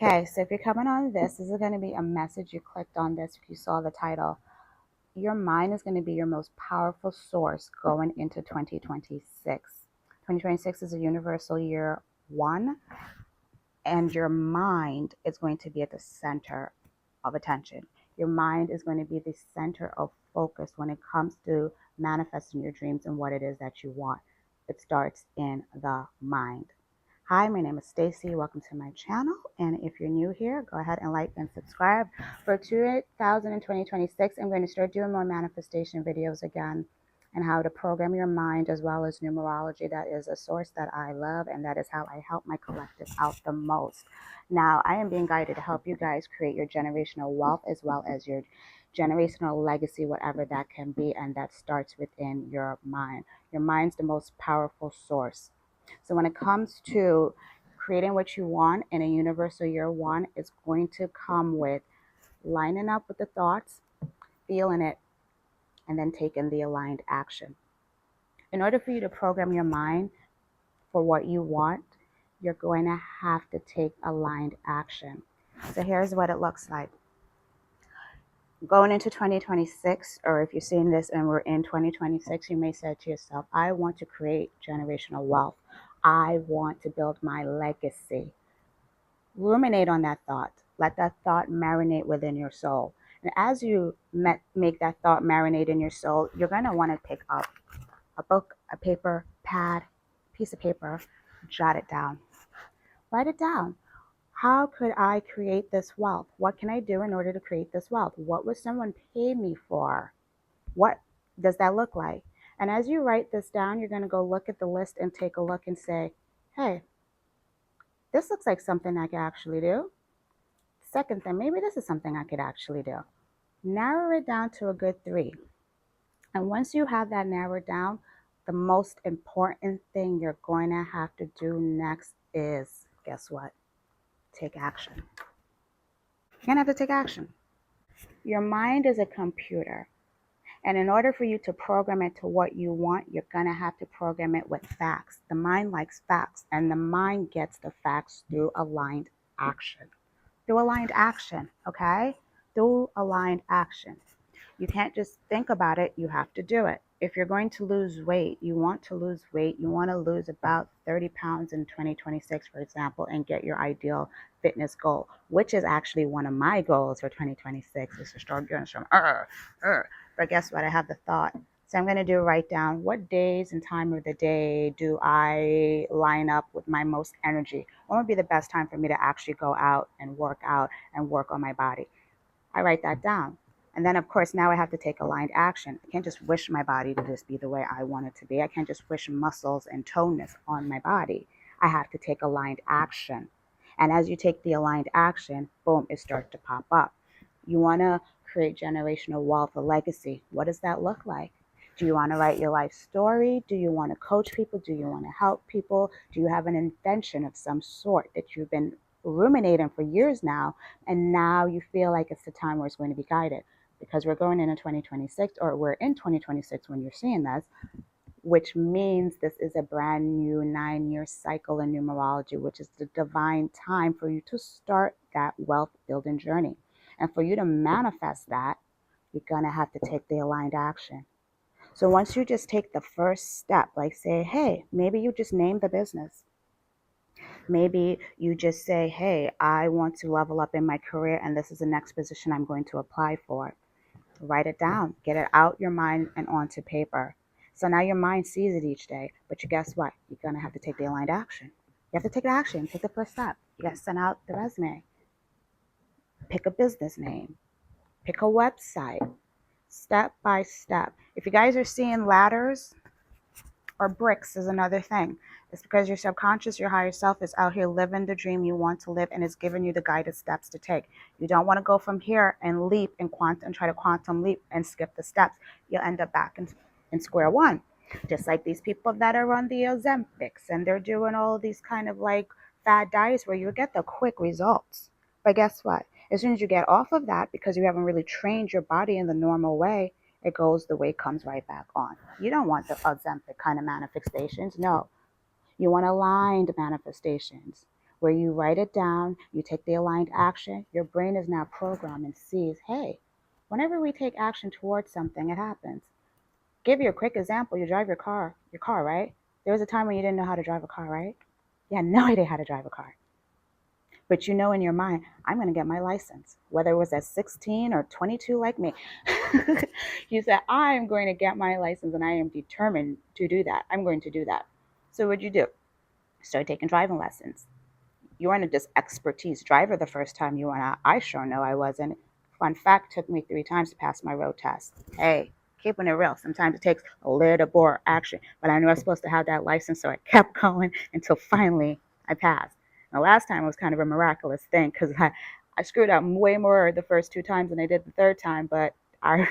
Okay, so if you're coming on this is going to be a message. You clicked on this if you saw the title. Your mind is going to be your most powerful source going into 2026. 2026 is a universal year one, and your mind is going to be at the center of attention. Your mind is going to be the center of focus when it comes to manifesting your dreams and what it is that you want. It starts in the mind. Hi, my name is Stacy. Welcome to my channel. And if you're new here, go ahead and like and subscribe. For 2026, I'm going to start doing more manifestation videos again and how to program your mind, as well as numerology. That is a source that I love, and that is how I help my collective out the most. Now, I am being guided to help you guys create your generational wealth as well as your generational legacy, whatever that can be, and that starts within your mind. Your mind's the most powerful source. So when it comes to creating what you want in a universal year one, it's going to come with lining up with the thoughts, feeling it, and then taking the aligned action. In order for you to program your mind for what you want, you're going to have to take aligned action. So here's what it looks like. Going into 2026, or if you're seeing this and we're in 2026, you may say to yourself, I want to create generational wealth. I want to build my legacy. Ruminate on that thought. Let that thought marinate within your soul. And as you make that thought marinate in your soul, you're going to want to pick up a book, a paper, pad, piece of paper, jot it down. Write it down. How could I create this wealth? What can I do in order to create this wealth? What would someone pay me for? What does that look like? And as you write this down, you're going to go look at the list and take a look and say, hey, this looks like something I could actually do. Second thing, maybe this is something I could actually do. Narrow it down to a good 3. And once you have that narrowed down, the most important thing you're going to have to do next is, guess what? Take action. You're going to have to take action. Your mind is a computer. And in order for you to program it to what you want, you're going to have to program it with facts. The mind likes facts, and the mind gets the facts through aligned action. Through aligned action, okay? Through aligned action. You can't just think about it, you have to do it. If you're going to lose weight, you want to lose weight, you want to lose about 30 pounds in 2026, for example, and get your ideal fitness goal, which is actually one of my goals for 2026, is to start getting some, but guess what? I have the thought. So I'm going to write down what days and time of the day do I line up with my most energy. What would be the best time for me to actually go out and work on my body? I write that down. And then, of course, now I have to take aligned action. I can't just wish my body to just be the way I want it to be. I can't just wish muscles and toneness on my body. I have to take aligned action. And as you take the aligned action, boom, it starts to pop up. You want to create generational wealth, a legacy. What does that look like? Do you want to write your life story? Do you want to coach people? Do you want to help people? Do you have an invention of some sort that you've been ruminating for years now, and now you feel like it's the time where it's going to be guided? Because we're going into 2026, or we're in 2026 when you're seeing this, which means this is a brand new 9-year cycle in numerology, which is the divine time for you to start that wealth building journey. And for you to manifest that, you're going to have to take the aligned action. So once you just take the first step, like say, hey, maybe you just name the business. Maybe you just say, hey, I want to level up in my career, and this is the next position I'm going to apply for. Write it down, get it out your mind and onto paper. So now your mind sees it each day, but you guess what? You're going to have to take the aligned action. You have to take action, take the first step. You got to send out the resume, pick a business name, pick a website, step by step. If you guys are seeing ladders or bricks is another thing. It's because your subconscious, your higher self is out here living the dream you want to live, and it's giving you the guided steps to take. You don't want to go from here and leap and try to quantum leap and skip the steps. You'll end up back in square one. Just like these people that are on the Ozempics, and they're doing all these kind of like fad diets where you get the quick results. But guess what? As soon as you get off of that, because you haven't really trained your body in the normal way, it goes, the weight comes right back on. You don't want the Ozempic kind of manifestations. No, you want aligned manifestations. where you write it down, you take the aligned action, your brain is now programmed and sees, hey, whenever we take action towards something, it happens. Give you a quick example. You drive your car, right? There was a time when you didn't know how to drive a car, right? You had no idea how to drive a car. But you know in your mind, I'm going to get my license. Whether it was at 16 or 22 like me. You said, I'm going to get my license and I am determined to do that. I'm going to do that. So what'd you do? Start taking driving lessons. You weren't a just expertise driver the first time you went out. I sure know I wasn't. Fun fact, took me 3 times to pass my road test. Hey, keeping it real. Sometimes it takes a little more action, but I knew I was supposed to have that license, so I kept going until finally I passed. The last time was kind of a miraculous thing because I screwed up way more the first 2 times than I did the third time, but our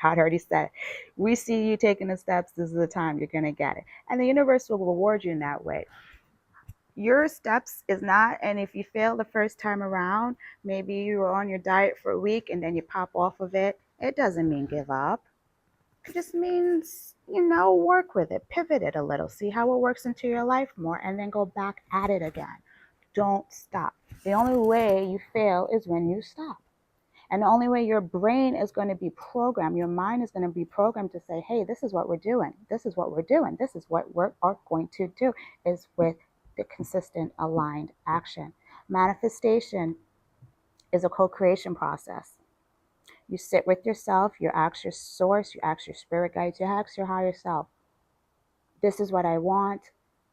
God already said, we see you taking the steps. This is the time you're going to get it. And the universe will reward you in that way. Your steps is not, and if you fail the first time around, maybe you were on your diet for a week and then you pop off of it. It doesn't mean give up. It just means, work with it, pivot it a little, see how it works into your life more, and then go back at it again. Don't stop. The only way you fail is when you stop. And the only way your brain is going to be programmed, your mind is going to be programmed to say, hey, this is what we're doing. This is what we're doing. This is what we're going to do, is with the consistent aligned action. Manifestation is a co-creation process. You sit with yourself, you ask your source, you ask your spirit guides, you ask your higher self, this is what I want.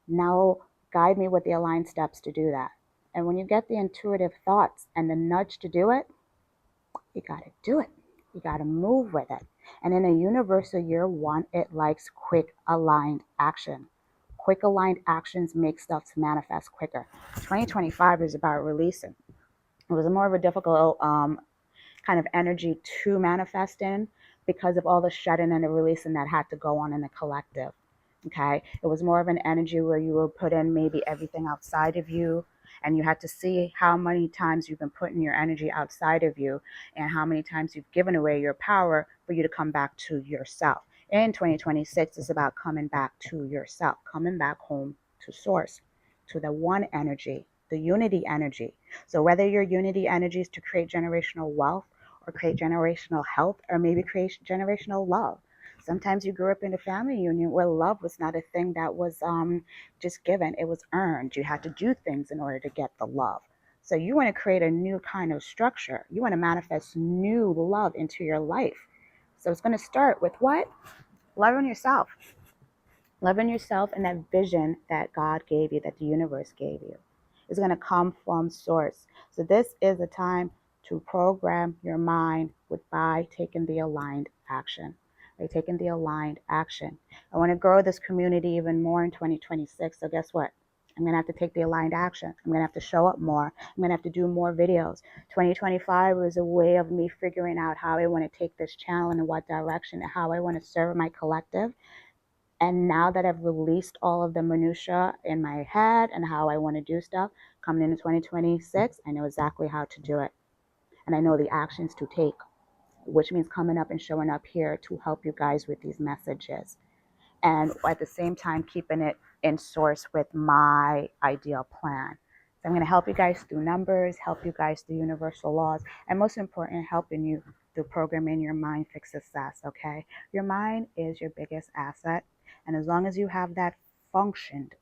Now guide me with the aligned steps to do that. And when you get the intuitive thoughts and the nudge to do it, you got to do it. You got to move with it. And in a universal year one, it likes quick aligned action. Quick aligned actions make stuff to manifest quicker. 2025 is about releasing. It was more of a difficult kind of energy to manifest in because of all the shedding and the releasing that had to go on in the collective. Okay. It was more of an energy where you would put in maybe everything outside of you, and you had to see how many times you've been putting your energy outside of you and how many times you've given away your power for you to come back to yourself. In 2026, it's about coming back to yourself, coming back home to source, to the one energy, the unity energy. So whether your unity energy is to create generational wealth or create generational health or maybe create generational love. Sometimes you grew up in a family union where love was not a thing that was just given. It was earned. You had to do things in order to get the love. So you want to create a new kind of structure. You want to manifest new love into your life. So it's going to start with what? Loving yourself. Loving yourself and that vision that God gave you, that the universe gave you, is going to come from source. So this is a time to program your mind by taking the aligned action. By taking the aligned action. I want to grow this community even more in 2026. So guess what? I'm going to have to take the aligned action. I'm going to have to show up more. I'm going to have to do more videos. 2025 was a way of me figuring out how I want to take this channel and in what direction and how I want to serve my collective. And now that I've released all of the minutia in my head and how I want to do stuff, coming into 2026, I know exactly how to do it. And I know the actions to take, which means coming up and showing up here to help you guys with these messages. And at the same time, keeping it in source with my ideal plan. So I'm going to help you guys through numbers, help you guys through universal laws, and most important, helping you through programming your mind for success, okay? Your mind is your biggest asset. And as long as you have that functioned,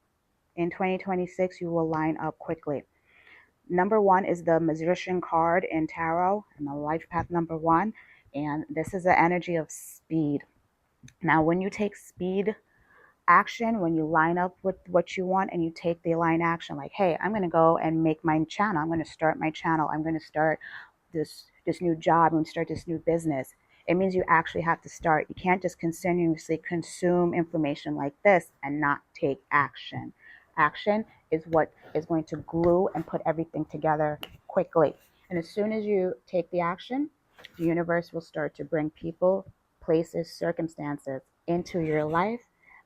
in 2026, you will line up quickly. Number one is the Magician card in Tarot, and the Life Path number one. And this is the energy of speed. Now, when you take speed action, when you line up with what you want and you take the aligned action, like, hey, I'm going to go and make my channel. I'm going to start my channel. I'm going to start this new job. I'm going to start this new business. It means you actually have to start. You can't just continuously consume information like this and not take action. Action is what is going to glue and put everything together quickly. And as soon as you take the action, the universe will start to bring people, places, circumstances into your life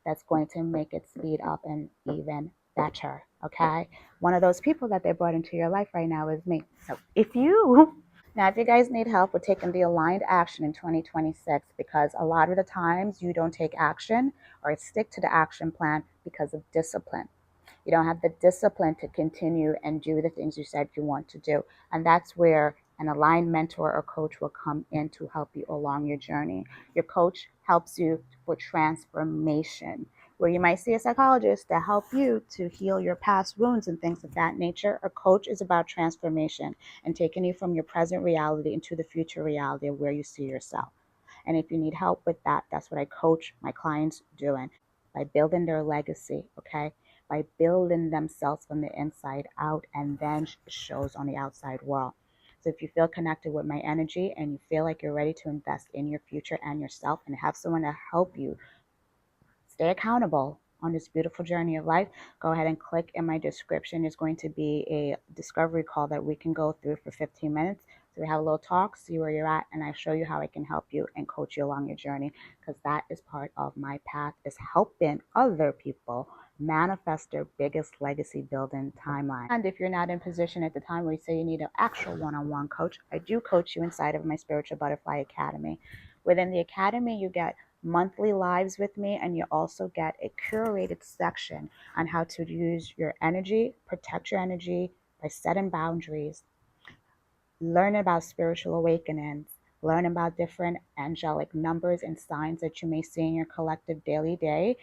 that's going to make it speed up and even better. Okay. One of those people that they brought into your life right now is me. So if you guys need help with taking the aligned action in 2026, because a lot of the times you don't take action or stick to the action plan because of discipline. You don't have the discipline to continue and do the things you said you want to do. And that's where an aligned mentor or coach will come in to help you along your journey. Your coach helps you for transformation, where you might see a psychologist to help you to heal your past wounds and things of that nature. A coach is about transformation and taking you from your present reality into the future reality of where you see yourself. And if you need help with that, that's what I coach my clients doing, by building their legacy, okay? By building themselves from the inside out, and then shows on the outside world. So if you feel connected with my energy and you feel like you're ready to invest in your future and yourself and have someone to help you stay accountable on this beautiful journey of life, go ahead and click in my description. There's going to be a discovery call that we can go through for 15 minutes. So we have a little talk, see where you're at, and I show you how I can help you and coach you along your journey, because that is part of my path, is helping other people manifest their biggest legacy building timeline. And if you're not in position at the time where you say you need an actual one-on-one coach, I do coach you inside of my Spiritual Butterfly Academy. Within the academy, you get monthly lives with me, and you also get a curated section on how to use your energy, protect your energy by setting boundaries, learn about spiritual awakenings, learn about different angelic numbers and signs that you may see in your collective daily day,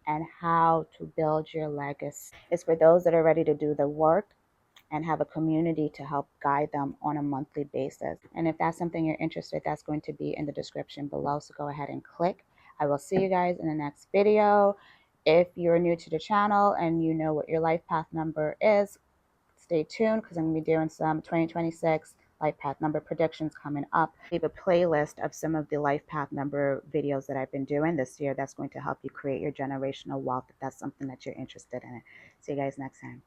and how to build your legacy. It's for those that are ready to do the work and have a community to help guide them on a monthly basis. And if that's something you're interested, that's going to be in the description below. So go ahead and click. I will see you guys in the next video. If you're new to the channel and you know what your life path number is, stay tuned, because I'm going to be doing some 2026 life path number predictions coming up. I have a playlist of some of the life path number videos that I've been doing this year that's going to help you create your generational wealth if that's something that you're interested in. See you guys next time.